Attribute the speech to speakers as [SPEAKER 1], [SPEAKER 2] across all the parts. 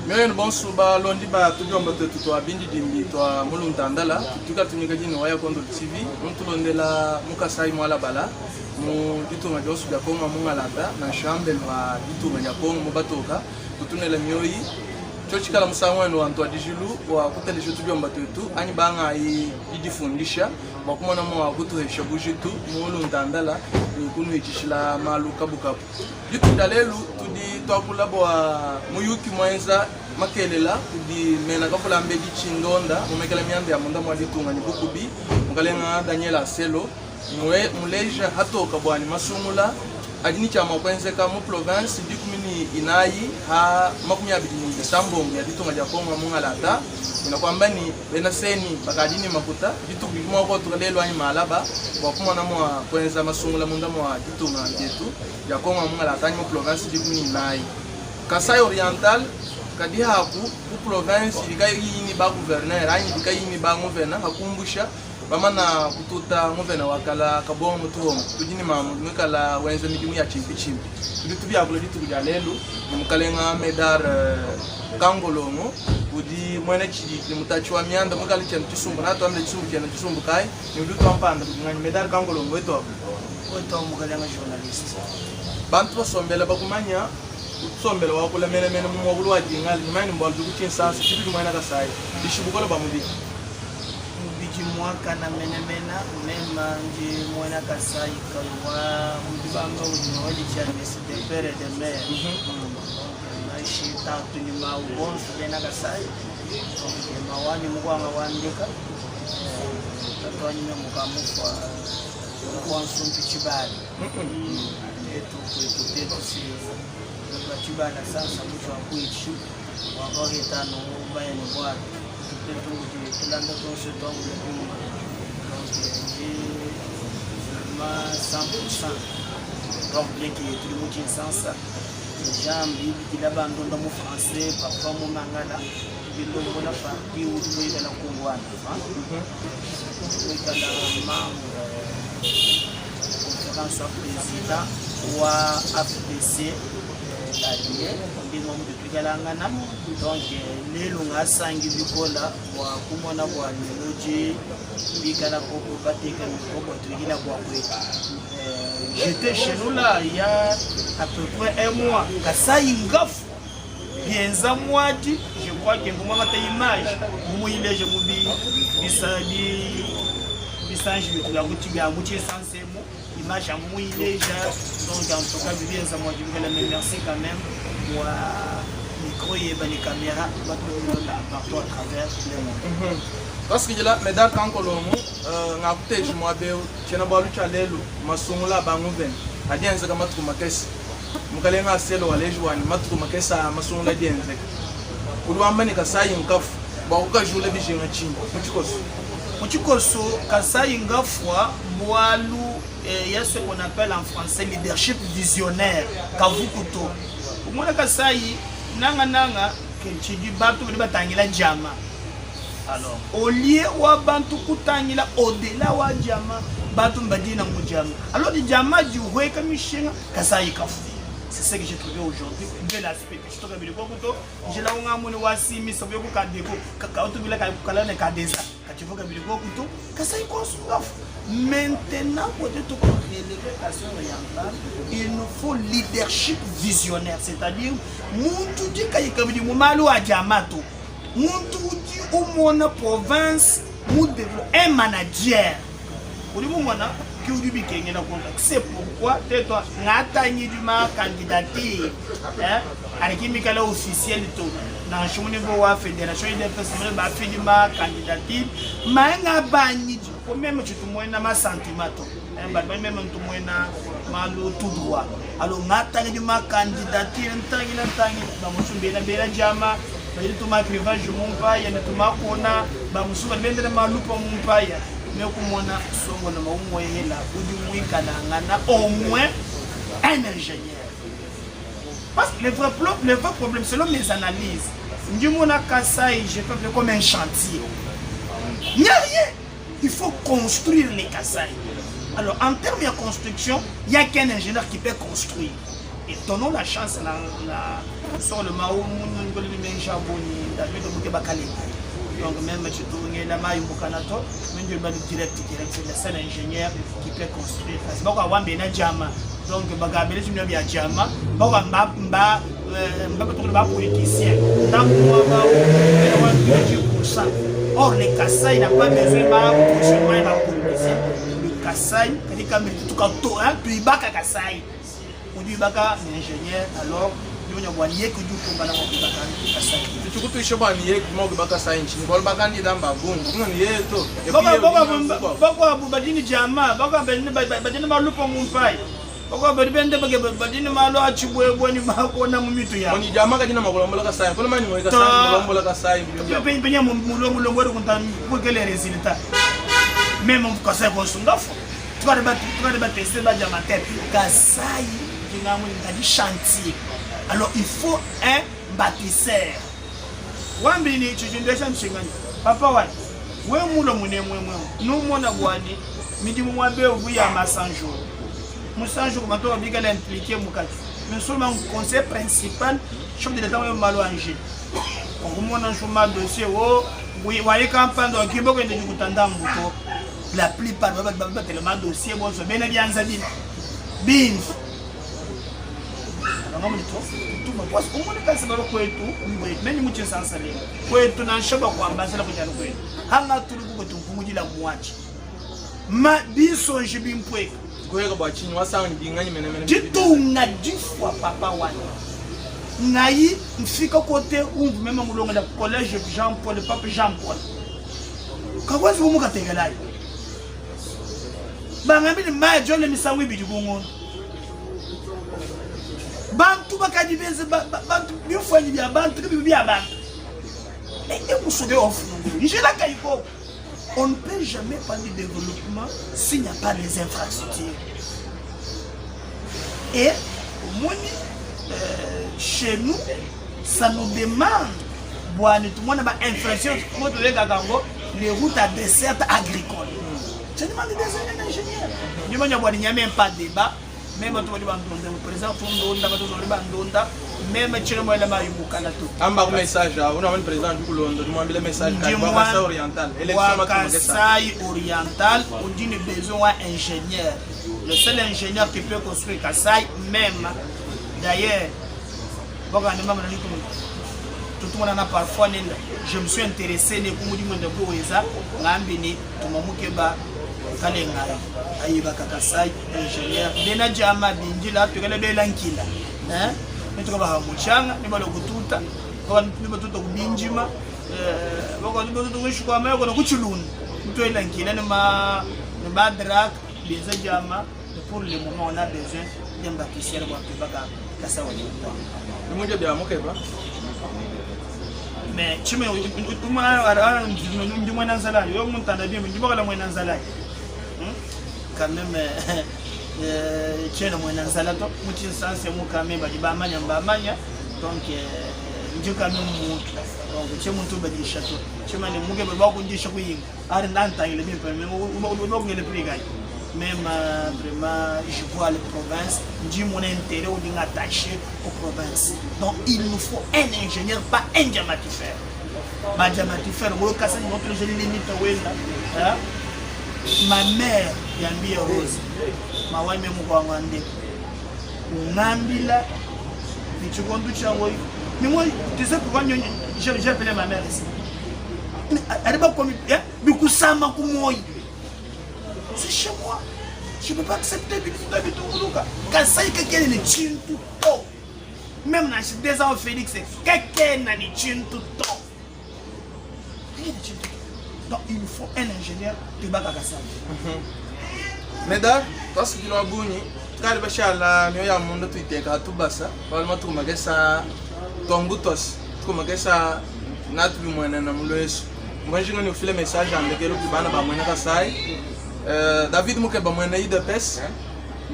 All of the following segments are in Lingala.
[SPEAKER 1] Mais bon, suba londi ba tu biomba tu abindi dimbi tu muluntandala tu ka tunika jini waya kondo TV muntu londela mukasai mwala bala mu ditunga josu ya konga mungalata na shambe wa ditunga ya konga mubatoka kutunela mioyi chochikala musamwano wantu adijilu wa kutele tu biomba tu ani banga idifundisha bakumana mo kutuhesha bujitu muluntandala ni kunu ichishila malu kabukabu ditu dalelu tudi twakula bwa muyuki mwenza makelela tudi mena kafula mbedi chindonda mumekela miande ya munda mwaditunga ni bukubi mukalenga Daniela Selo muleja hatoka bwani masumula adini cha makwenzeka mu province dikumini inayi ha makumi abidi ni sambongo ya ditunga ja Kongo mungalata inakwamba ni benaseni bakadini makuta ditunga kimwa ko tukalelo ani malaba bakuma mwa kwenza masumula munda mwa ditunga yetu ya Kongo mungalata ni mu province dikumini inayi Kasai Oriental kadi haku ku province ikayini ba gouverneur ani ikayini ba gouverneur hakumbusha bamana kututa gouverneur wakala kabongo mutuhomo tujini mamu mukala wenza midimu ya chimpi tubi akula ditu ya lelo mukalenga medar kangolongo udi mwene chidi ni mutachwa mianda mukali chen tusumbu na to amle tusumbu chen tusumbu kai ni udu tampanda ngani medar kangolongo weto mukalenga journalist bantu sombela bakumanya sombela wakula mene mu mobulu wa dingal ni mani mbol dugu tin sa tibi mwana ka sai dishibukola bamubi mubiji mwaka na mena mema nji mwana ka sai kwa mbibanga udino wadi cha de pere de mer naishi tatu ni maubonso bena ka sai mawani mkwanga wandika tatwani mukamufa kwa nsumpi chibali etu si Chibana sasa mtu akuichi wakao no baya ni bwana tutetu tulanda tosho tongo ma 100% complet qui est tout le sens jambi kila bando ndo mu français parfois mu mangala bindo bona parti ou tu la kongwana kala mambo conférence président wa FDC allié ndimo mtukigalangana donc lelo ngasangi bikola wa kumona kwa neloji bikala ko bateka mikoko tukila kwa kwetu j'étais chez nous là il y a à peu près un mois kasai ngafu bienza mwati je crois que ngoma mata image muile je mubi bisadi bisanji la gutiga muti sansemo image muile ja donc en tout cas bienza mwati bikala merci quand même pour micro et les caméras partout à travers le monde parce que là mesdames quand kolomo ngakute jumwabeo chena balu chalelo masungula banguven adianza kama tukumakesi mukalenga selo walejwani matuku makesa masungula dienze uliwambani kasai nkafu bakuka jule bijinga chini muchikoso kasai ngafwa mwalu il y a ce qu'on appelle en français leadership visionnaire kavukuto umona kasai nanga kenchidi batu bali batangila jama alors au lieu wa bantu kutangila au-delà wa jama batu mbadina mujama alors di jama du weka mishinga kasai kafu. C'est ce que j'ai trouvé aujourd'hui, bel aspect. Je trouve que j'ai là un mon wasimi, ça veut dire que quand tu veux la calane cadeza, quand tu veux que tu veux que ça y consomme. Maintenant, pour te l'élévation orientale, il nous faut leadership visionnaire, c'est-à-dire muntu di kay kabidi mu malu ajamato, muntu di umona province, mu développer un manager. Pour le moment c'est pourquoi toi n'atteignez du ma candidature avec une officielle dans le niveau de la fédération de la fait du ma candidature mais même tu te ma sentiment même tu malo tout droit alors n'atteignez du ma candidature jama il tu ma crivage mon paya tu ma kona ba musuba bendele malupa mon paya mais comme on a songo na maumwe hela udi mwika na ngana au moins un ingénieur parce que le vrai problème selon mes analyses ndimona Kasai je peux faire comme un chantier il n'y a rien il faut construire les Kasai alors en termes de construction il n'y a qu'un ingénieur qui peut construire Et donnons la chance sur le Mao, donc même tu tournes la maille au Canada, même du direct, c'est le seul ingénieur qui peut construire. C'est pas quoi bien Jama. Donc bagabele tu bien Jama, pas mba politicien. Tant que moi or le Kassai n'a pas besoin de prochainement la politicien. Le Kassai, quand il tout cas tout hein, tu ibaka Kassai. On dit ibaka ingénieur alors tu vas que du combat na ibaka Kassai.
[SPEAKER 2] Tu peux toucher pas nier comment ibaka Kassai nchini. Bol bakandi damba bungu. Comment nier to.
[SPEAKER 1] Bako badini Jama, bako badini malupo mumpai. Bako badini malo achibwe bweni mako na mumitu ya.
[SPEAKER 2] Oni Jama kadina makolombola Kassai. Kono mani mo Kassai makolombola Kassai.
[SPEAKER 1] Penya mulongo kunta pour quel résultat. Même on Kassai konsungafo. Tu vas débattre c'est ba Jama tête. Kassai a dit chantier. Alors il faut un bâtisseur. Wambini tu ndesha mshingani. Papa wa. We mulo mune nous mona gwani midi mwabe ovuya masanjo. Musanjo comme toi obliga l'impliquer mukati. Mais seulement conseil principal chef de l'état malo anje. On mona chuma dossier oh oui waye campagne donc kiboko ndi kutanda mbuto. La plupart baba tellement dossier bon so bena bianza bin. Alors tout parce que on est passé par kwetu meni muche sansa leo kwetu na shoba kwa ambassadeur kwa jana kwetu hanga tuluku kwetu kumujila muachi ma biso jibimpwe
[SPEAKER 2] goyeka ba chini wasanga ndinganye mena
[SPEAKER 1] jitunga difwa papa wana ngai mfika kote umvu mema mulonga da collège Jean Paul le pape Jean Paul kakwazi kumuka tegelai bangambili ma jole misangu bidigungo bantu bakadi benze bantu bifanye bya bantu bya bantu et vous savez on ne peut jamais parler de développement s'il n'y a pas les infrastructures et au moins chez nous ça nous demande tout le monde a infrastructure les routes à dessert agricole ça demande des ingénieurs il n'y a même pas de débat. Même toi le président même
[SPEAKER 2] un message on a un président du Coulondo demande le message Kassai oriental
[SPEAKER 1] Kassai oriental on dit le besoin ingénieur le seul ingénieur qui peut construire Kassai même d'ailleurs tout le monde a parfois je me suis intéressé les Kalenga ayiba Kassai ingénieur bena Jama bindila tukale belankila hein nituka ba muchanga ni balo kututa kwa ni batuta kubinjima bako ni batuta kushikwa mayo kono kuchuluni mtu elankila ni ma drak beza Jama pour le moment on a besoin d'un bâtisseur pour baka Kassai
[SPEAKER 2] ni moja bya mokeba
[SPEAKER 1] mais chime umana ndimwana nzala yo muntanda bien ndibakala mwana nzala quand même tiens moi dans ça là donc mutin sens mu quand même ba manya donc ndio quand même donc tiens muntu ba di château tiens mane mu gebe ba ko ndi chako yin ar nanta ile bien mais on le prix gagne même vraiment je vois les provinces dit mon intérêt ou d'une attaché aux provinces donc il nous faut un ingénieur pas un diamatifère ma diamatifère au cas où notre je limite wenda hein ma mère yambi Rose ma wai memu kwa ngande ngambila bichukondu chango ni moi tu sais pourquoi j'ai appelé ma mère ici elle pas comme bikusama kumoyi c'est chez moi je peux pas accepter bituluka Kassai quelqu'un ne tient tout temps même na des ans Félix quelqu'un na ni tient tout temps donc il faut un ingénieur de Kassai.
[SPEAKER 2] Mesdames, parce que nous avons quand le chala nous avons monde tout était tout basa, vraiment tout magasa tongutos, tout magasa natu bimwana na muloes. Moi je nous file message en bekelo kibana ba mwana Kassai. David muke ba mwana IDPS.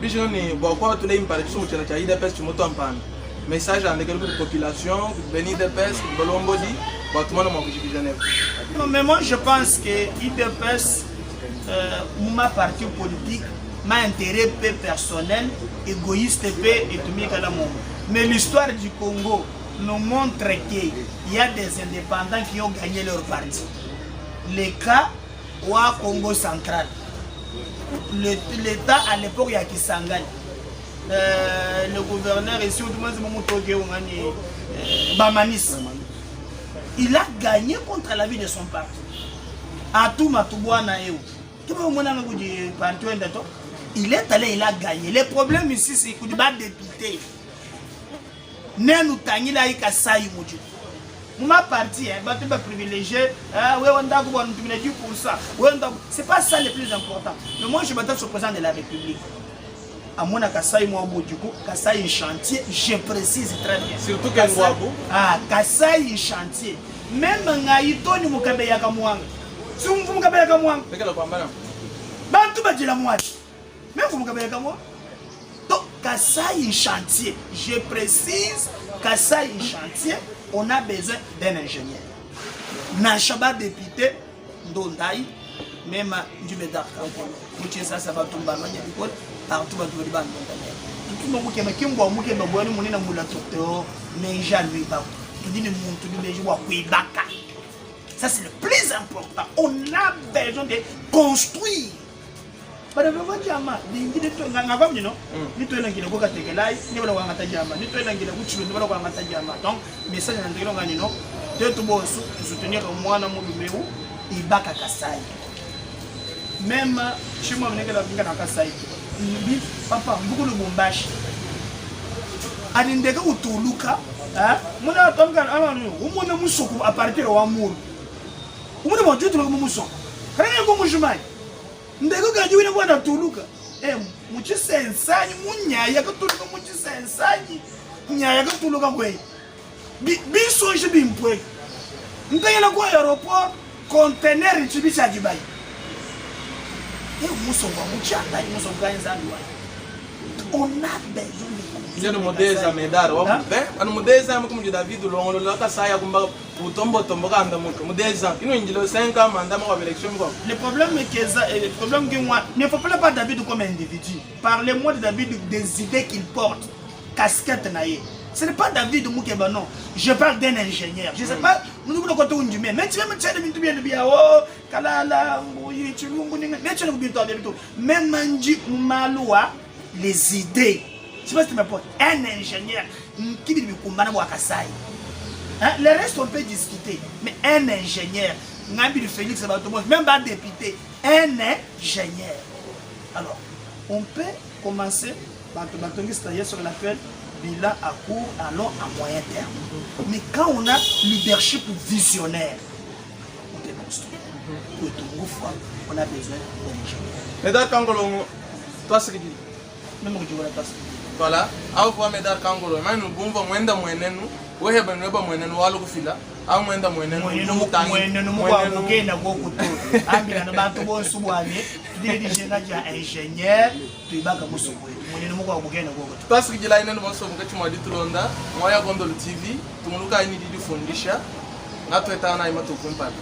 [SPEAKER 2] Bijino ni bo kwa tu le impare tu mutela cha IDPS tu moto ampana. Message en bekelo population, beni IDPS, bolombodi.
[SPEAKER 1] Mais moi je pense que IDPS, ma parti politique, ma intérêt personnel, égoïste et tout le monde. Mais l'histoire du Congo nous montre qu'il y a des indépendants qui ont gagné leur parti. Le cas au Congo central, l'État à l'époque il y a Kisangani, le gouverneur ici, Bamanis, il a gagné contre la vie de son parti. À tout Matouboana et où. Il est allé, il a gagné. Le problème ici, c'est qu'il va député. Nous tangi là, il a saï moudi. Ma partie, tu vas privilégier. C'est pas ça le plus important. Mais moi, je m'attends sur le président de la République. À mon Kassaï, moi, Kassaï, chantier, je précise très bien.
[SPEAKER 2] Surtout qu'un Wabo.
[SPEAKER 1] Ah, Kassaï, chantier. Même Ngaïto, nous m'avons fait un si vous me avez dit moi, tout va dire la moitié. Mais vous me avez dit moi. Donc, Kassaï chantier, je précise, Kassaï chantier, on a besoin d'un ingénieur. Nachaba député, Ndondaï, même du Bédard, ça va tomber à l'école, partout va tomber à l'école. Tout le monde qui est qui est ça c'est le plus important. On a besoin de construire. Donc, message soutenir moi même chez moi, papa, beaucoup de bombages. Adindeka utuluka, mon atomka, on à partir de l'amour. Vous ne m'avez pas dit que vous êtes rien comme je m'aille. Vous n'avez pas dit que vous êtes Tuluka. Eh, vous êtes sensani, vous n'avez pas tout le monde, vous êtes sensani. Vous n'avez pas tout le monde. Biso, je bin poué. Vous n'avez pas quoi aéroport, conteneur, et tu bis à Dubaï. Et vous sommes on a besoin de
[SPEAKER 2] nous modèles médard nous modèles comme David Longo la saya kumba utombo tombo kanda muko modèles ino ingilo 5 ans mandat ma élection quoi.
[SPEAKER 1] Le problème est que moi ne faut pas David comme individu. Parlez-moi de David des idées qu'il porte, casquette naïe. Ce n'est pas David Moukeba, non. Je parle d'un ingénieur. Je ne sais pas, nous ne pouvons pas dire, mais tu vas me dire de bien de bien, oh, Kalala, tu même Manji Maloua, les idées. Je sais pas si tu me portes. Un ingénieur qui vit au Kassaï. Le reste, on peut discuter. Mais un ingénieur, Nabil Félix, même pas député, un ingénieur. Alors, on peut commencer par sur laquelle bilan à court, à long, à moyen terme. Mais quand on a leadership visionnaire, on peut construire. Pour tout fois, on a besoin d'ingénieur.
[SPEAKER 2] Médard Kangolo, toi c'est qui?
[SPEAKER 1] Même que tu vois la tasse.
[SPEAKER 2] Voilà, au fois Médard Kangolo, mais nous pouvons mwenda mwenenu, wehe benweba mwenenu walu kufila, au mwenda mwenenu.
[SPEAKER 1] Mwenenu mwa mugenda kwa kutu. Ambila na bantu bonsu bwane, tudiri jenga ingénieur, tuibaka musubwe. Mwenenu mwa mugenda kwa kutu.
[SPEAKER 2] Toi c'est qui là ine bonso mukati mwa ditulonda, moya Gondolo TV, tumunuka ini didi fundisha, na tueta na imatu kumpata.